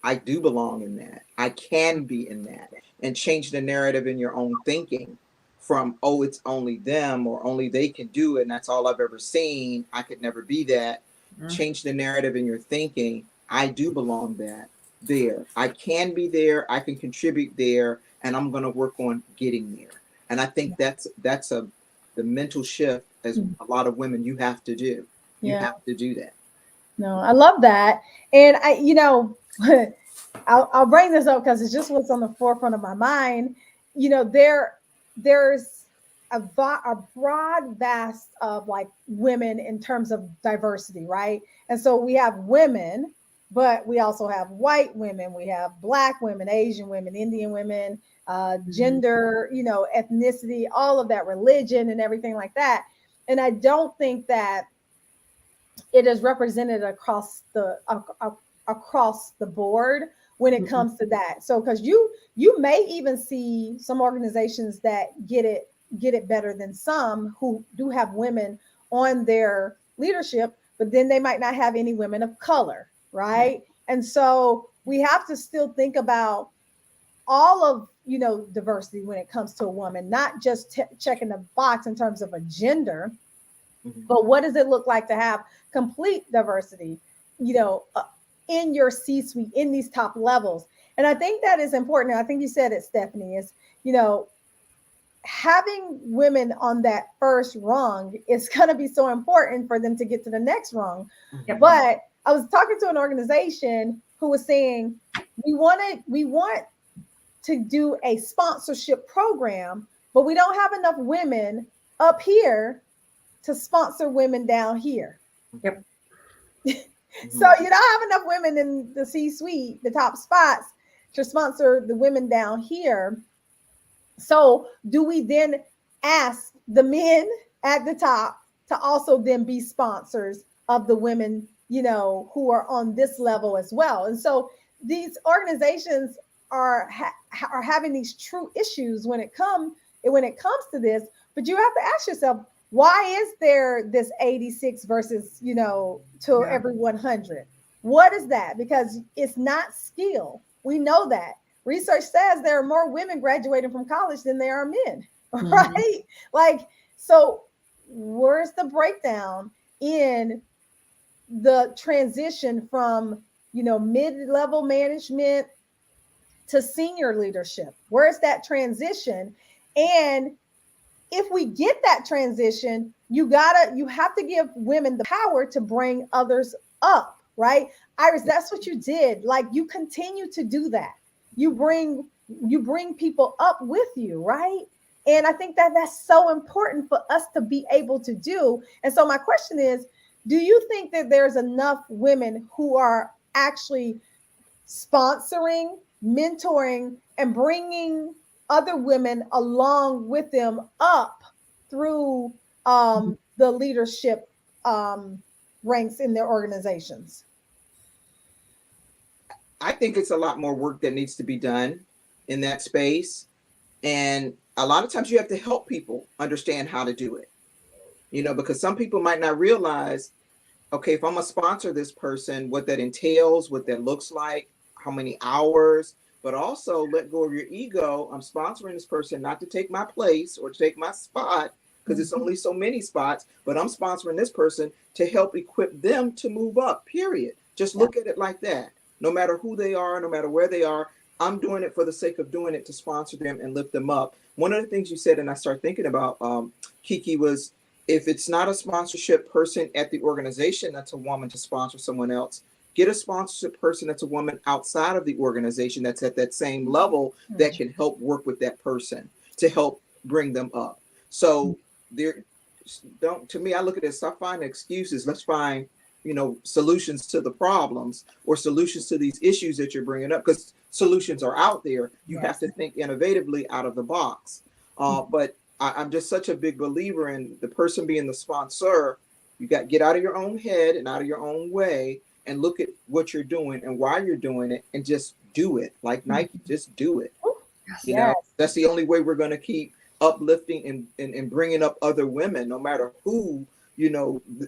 I do belong in that. I can be in that, and change the narrative in your own thinking from, oh, it's only them or only they can do it. And that's all I've ever seen. I could never be that. Change the narrative in your thinking. I do belong there. I can be there. I can contribute there, and I'm going to work on getting there. And I think that's the mental shift as a lot of women you have to do. You have to do that. No, I love that. And I'll bring this up because it's just what's on the forefront of my mind. There's a broad vast of like women in terms of diversity, right? And so we have women, but we also have white women, we have black women, Asian women, Indian women, gender, ethnicity, all of that, religion, and everything like that. And I don't think that it is represented across the board when it comes to that. So because you may even see some organizations that get it better than some who do have women on their leadership, but then they might not have any women of color, right? And so we have to still think about all of diversity when it comes to a woman, not just checking the box in terms of a gender, but what does it look like to have complete diversity, in your C-suite, in these top levels? And I think that is important. I think you said it, Stephanie, is, having women on that first rung is going to be so important for them to get to the next rung. But I was talking to an organization who was saying, we want to do a sponsorship program, but we don't have enough women up here to sponsor women down here. Yep. So you don't have enough women in the C-suite, the top spots, to sponsor the women down here. So do we then ask the men at the top to also then be sponsors of the women, who are on this level as well? And so these organizations are having these true issues when it comes to this. But you have to ask yourself, why is there this 86 versus, to every 100? What is that? Because it's not skill. We know that. Research says there are more women graduating from college than there are men, right? Like, so where's the breakdown in the transition from, mid-level management to senior leadership? Where's that transition? And if we get that transition, you have to give women the power to bring others up, right? Iris, that's what you did. Like, you continue to do that. You bring people up with you, right? And I think that that's so important for us to be able to do. And so my question is, do you think that there's enough women who are actually sponsoring, mentoring, and bringing other women along with them up through the leadership ranks in their organizations? I think it's a lot more work that needs to be done in that space. And a lot of times you have to help people understand how to do it, because some people might not realize, okay, if I'm going to sponsor this person, what that entails, what that looks like, how many hours, but also let go of your ego. I'm sponsoring this person not to take my place or to take my spot, because it's only so many spots, but I'm sponsoring this person to help equip them to move up, period. Just look at it like that. No matter who they are, no matter where they are, I'm doing it for the sake of doing it to sponsor them and lift them up. One of the things you said, and I started thinking about, Kiki, was if it's not a sponsorship person at the organization that's a woman to sponsor someone else, get a sponsorship person that's a woman outside of the organization that's at that same level that can help work with that person to help bring them up. So to me, I look at it, stop finding excuses. Let's find solutions to the problems or solutions to these issues that you're bringing up, because solutions are out there. You have to think innovatively out of the box. But I'm just such a big believer in the person being the sponsor. You got to get out of your own head and out of your own way and look at what you're doing and why you're doing it and just do it. Like Nike, just do it. That's the only way we're going to keep uplifting and bringing up other women, no matter who,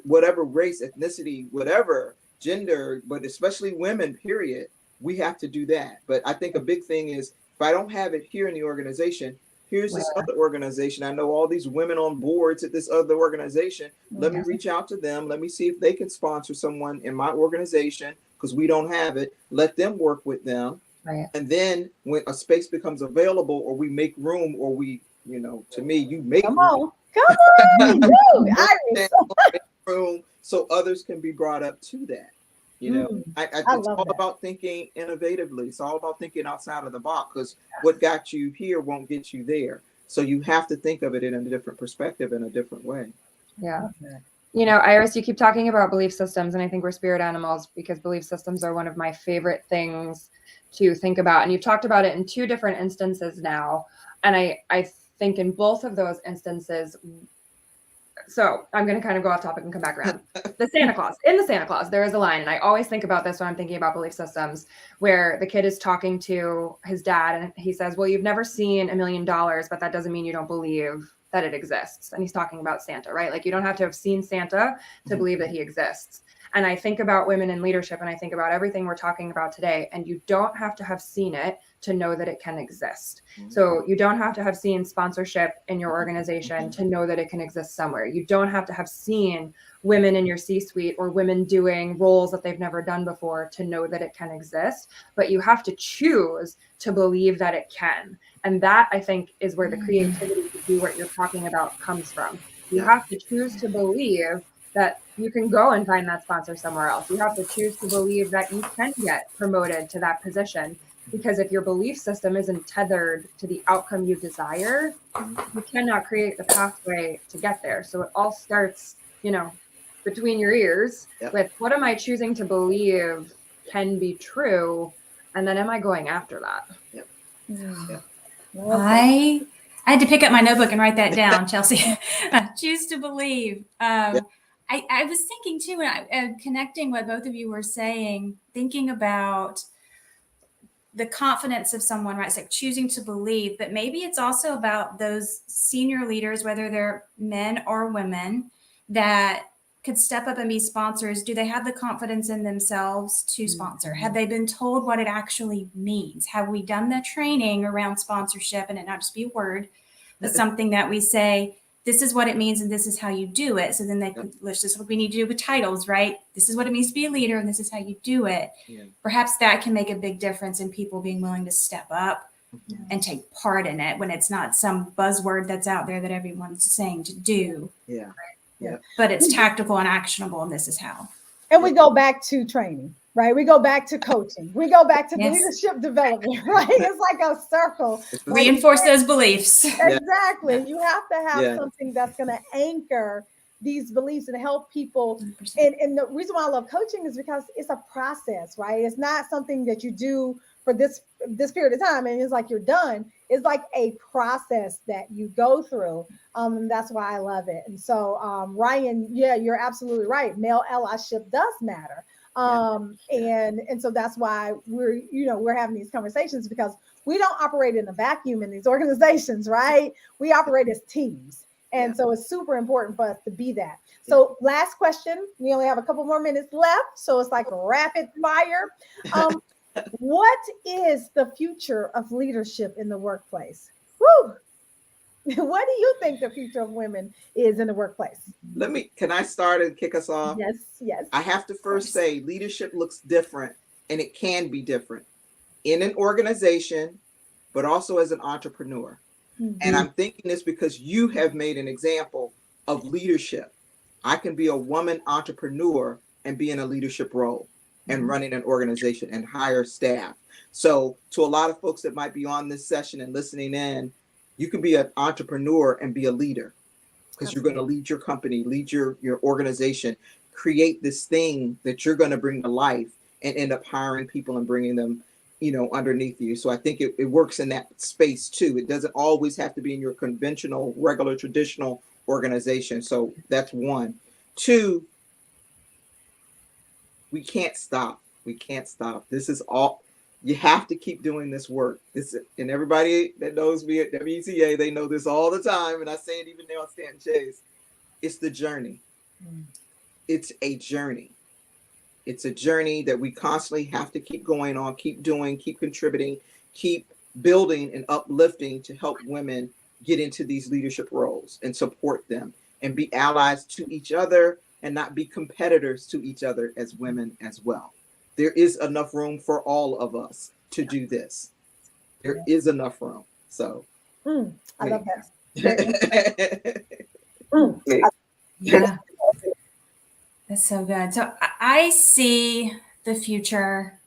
whatever race, ethnicity, whatever gender, but especially women, period. We have to do that. But I think a big thing is, if I don't have it here in the organization, here's this other organization. I know all these women on boards at this other organization. Let me reach out to them. Let me see if they can sponsor someone in my organization, because we don't have it. Let them work with them. Right. And then when a space becomes available, or we make room, or we, to me, you make room. Come on, Iris. Room so others can be brought up to that. It's all about thinking innovatively. It's all about thinking outside of the box, because what got you here won't get you there. So you have to think of it in a different perspective, in a different way. Yeah. Okay. You know, Iris, you keep talking about belief systems, and I think we're spirit animals because belief systems are one of my favorite things to think about. And you've talked about it in two different instances now. And I think in both of those instances, so I'm going to kind of go off topic and come back around. In the Santa Claus, there is a line, and I always think about this when I'm thinking about belief systems, where the kid is talking to his dad, and he says, well, you've never seen $1 million, but that doesn't mean you don't believe that it exists. And he's talking about Santa, right? Like, you don't have to have seen Santa to believe that he exists. And I think about women in leadership, and I think about everything we're talking about today, and you don't have to have seen it to know that it can exist. So you don't have to have seen sponsorship in your organization to know that it can exist somewhere. You don't have to have seen women in your C-suite or women doing roles that they've never done before to know that it can exist, but you have to choose to believe that it can. And that, I think, is where the creativity to do what you're talking about comes from. You have to choose to believe that you can go and find that sponsor somewhere else. You have to choose to believe that you can get promoted to that position. Because if your belief system isn't tethered to the outcome you desire, you cannot create the pathway to get there. So it all starts, you know, between your ears with, what am I choosing to believe can be true? And then am I going after that? I had to pick up my notebook and write that down, Chelsea. Choose to believe. I was thinking too, when connecting what both of you were saying, thinking about the confidence of someone, right? It's like choosing to believe, but maybe it's also about those senior leaders, whether they're men or women, that could step up and be sponsors. Do they have the confidence in themselves to sponsor? Have they been told what it actually means? Have we done the training around sponsorship, and it not just be a word, but something that we say, this is what it means and this is how you do it. So then they can, this is what we need to do with titles, right? This is what it means to be a leader and this is how you do it. Perhaps that can make a big difference in people being willing to step up and take part in it when it's not some buzzword that's out there that everyone's saying to do. But it's tactical and actionable, and this is how. And we go back to training, right? We go back to coaching. We go back to leadership development, right? It's like a circle. Reinforce those beliefs. Exactly. You have to have something that's going to anchor these beliefs and help people. And the reason why I love coaching is because it's a process, right? It's not something that you do for this period of time and it's like you're done. It's like a process that you go through. And that's why I love it. And so, Ryan, you're absolutely right. Male allyship does matter. And so that's why we're having these conversations, because we don't operate in a vacuum in these organizations, right? We operate as teams. And so it's super important for us to be that. So last question, we only have a couple more minutes left. So it's like rapid fire. What is the future of leadership in the workplace? Woo! What do you think the future of women is in the workplace? Can I start and kick us off? Yes. I have to first say leadership looks different, and it can be different in an organization, but also as an entrepreneur. And I'm thinking this because you have made an example of leadership. I can be a woman entrepreneur and be in a leadership role and running an organization and hire staff. So to a lot of folks that might be on this session and listening in, you can be an entrepreneur and be a leader, because you're going to lead your company, lead your organization, create this thing that you're going to bring to life and end up hiring people and bringing them, underneath you. So I think it works in that space too. It doesn't always have to be in your conventional, regular, traditional organization. So that's one. Two, we can't stop. This is all, you have to keep doing this work. And everybody that knows me at WCA, they know this all the time. And I say it even now at Stanton Chase. It's the journey. It's a journey. It's a journey that we constantly have to keep going on, keep doing, keep contributing, keep building and uplifting to help women get into these leadership roles and support them and be allies to each other and not be competitors to each other as women as well. There is enough room for all of us to do this. There is enough room. So I love that. Yeah. That's so good. So I see the future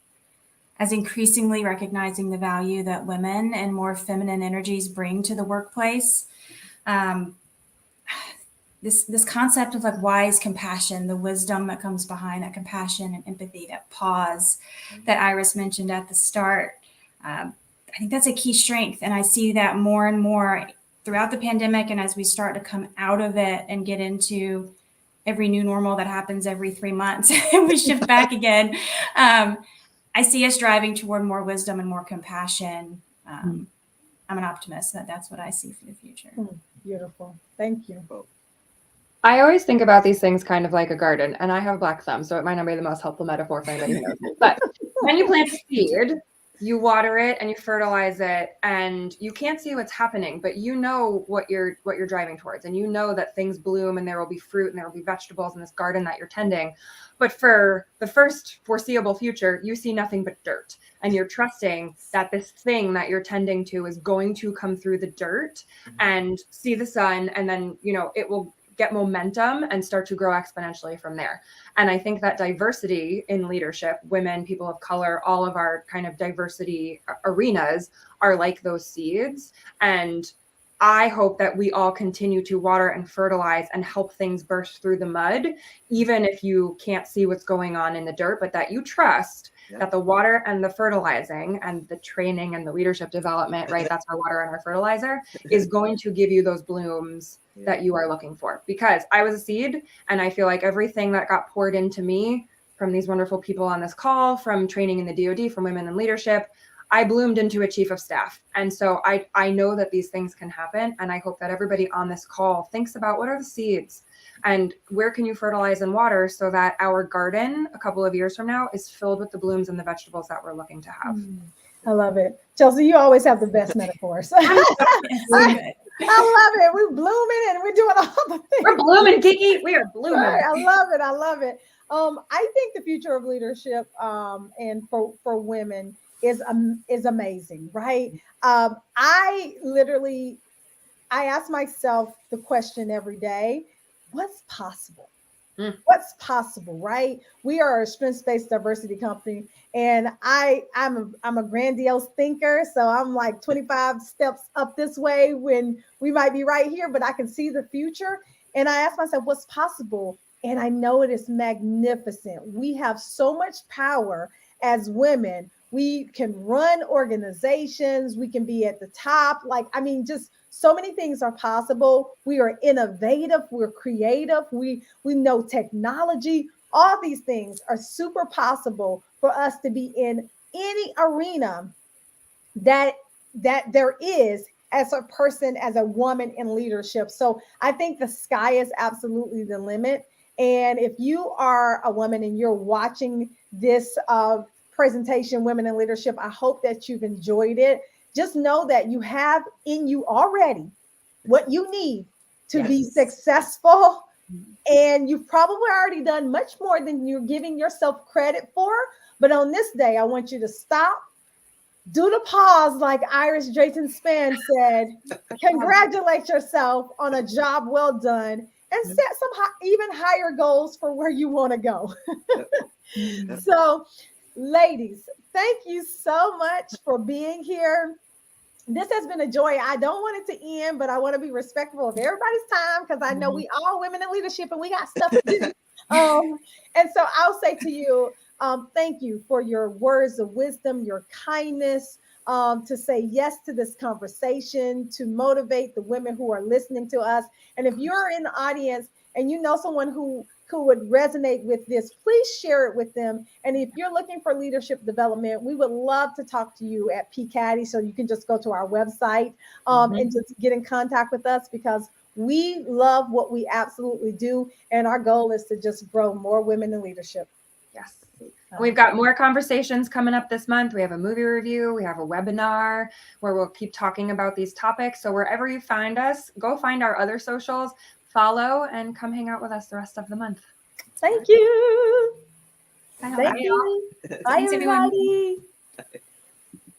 as increasingly recognizing the value that women and more feminine energies bring to the workplace. This concept of like wise compassion, the wisdom that comes behind that compassion and empathy, that pause that Iris mentioned at the start. I think that's a key strength. And I see that more and more throughout the pandemic. And as we start to come out of it and get into every new normal that happens every 3 months and we shift back again, I see us driving toward more wisdom and more compassion. I'm an optimist that's what I see for the future. Beautiful. Thank you. I always think about these things kind of like a garden, and I have black thumb, so it might not be the most helpful metaphor for anybody who knows me. But when you plant a seed, you water it and you fertilize it, and you can't see what's happening, but you know what you're driving towards, and you know that things bloom and there will be fruit and there will be vegetables in this garden that you're tending. But for the first foreseeable future, you see nothing but dirt, and you're trusting that this thing that you're tending to is going to come through the dirt and see the sun, and then it will get momentum and start to grow exponentially from there. And I think that diversity in leadership, women, people of color, all of our kind of diversity arenas are like those seeds. And I hope that we all continue to water and fertilize and help things burst through the mud, even if you can't see what's going on in the dirt, but that you trust that the water and the fertilizing and the training and the leadership development, right? That's our water and our fertilizer, is going to give you those blooms that you are looking for. Because I was a seed, and I feel like everything that got poured into me from these wonderful people on this call, from training in the DoD, from women in leadership, I bloomed into a chief of staff. And so I know that these things can happen. And I hope that everybody on this call thinks about what are the seeds and where can you fertilize and water so that our garden a couple of years from now is filled with the blooms and the vegetables that we're looking to have. I love it. Chelsea, you always have the best metaphors. I love it. We're blooming and we're doing all the things. We're blooming, Kiki. We are blooming. Right. I love it. I love it. I think the future of leadership and for women is amazing, right? I ask myself the question every day, what's possible? What's possible, right? We are a strengths-based diversity company, and I'm a grandiose thinker, so I'm like 25 steps up this way when we might be right here, but I can see the future. And I ask myself, what's possible? And I know it is magnificent. We have so much power as women. We can run organizations. We can be at the top. Just so many things are possible. We are innovative. We're creative. We know technology. All these things are super possible for us to be in any arena that there is as a person, as a woman in leadership. So I think the sky is absolutely the limit. And if you are a woman and you're watching this presentation, Women in Leadership, I hope that you've enjoyed it. Just know that you have in you already what you need to be successful. And you've probably already done much more than you're giving yourself credit for. But on this day, I want you to stop, do the pause, like Iris Drayton Spann said, congratulate yourself on a job well done, and set some even higher goals for where you want to go. So, ladies, thank you so much for being here. This has been a joy. I don't want it to end, but I want to be respectful of everybody's time because I know we all women in leadership and we got stuff to do. And so I'll say to you, thank you for your words of wisdom, your kindness, to say yes to this conversation, to motivate the women who are listening to us. And if you're in the audience and you know someone who would resonate with this, please share it with them. And if you're looking for leadership development, we would love to talk to you at PPCaDI. So you can just go to our website and just get in contact with us, because we love what we absolutely do. And our goal is to just grow more women in leadership. Yes. We've got more conversations coming up this month. We have a movie review. We have a webinar where we'll keep talking about these topics. So wherever you find us, go find our other socials, follow, and come hang out with us the rest of the month. Thank you. Bye. Thank you. Bye, everybody.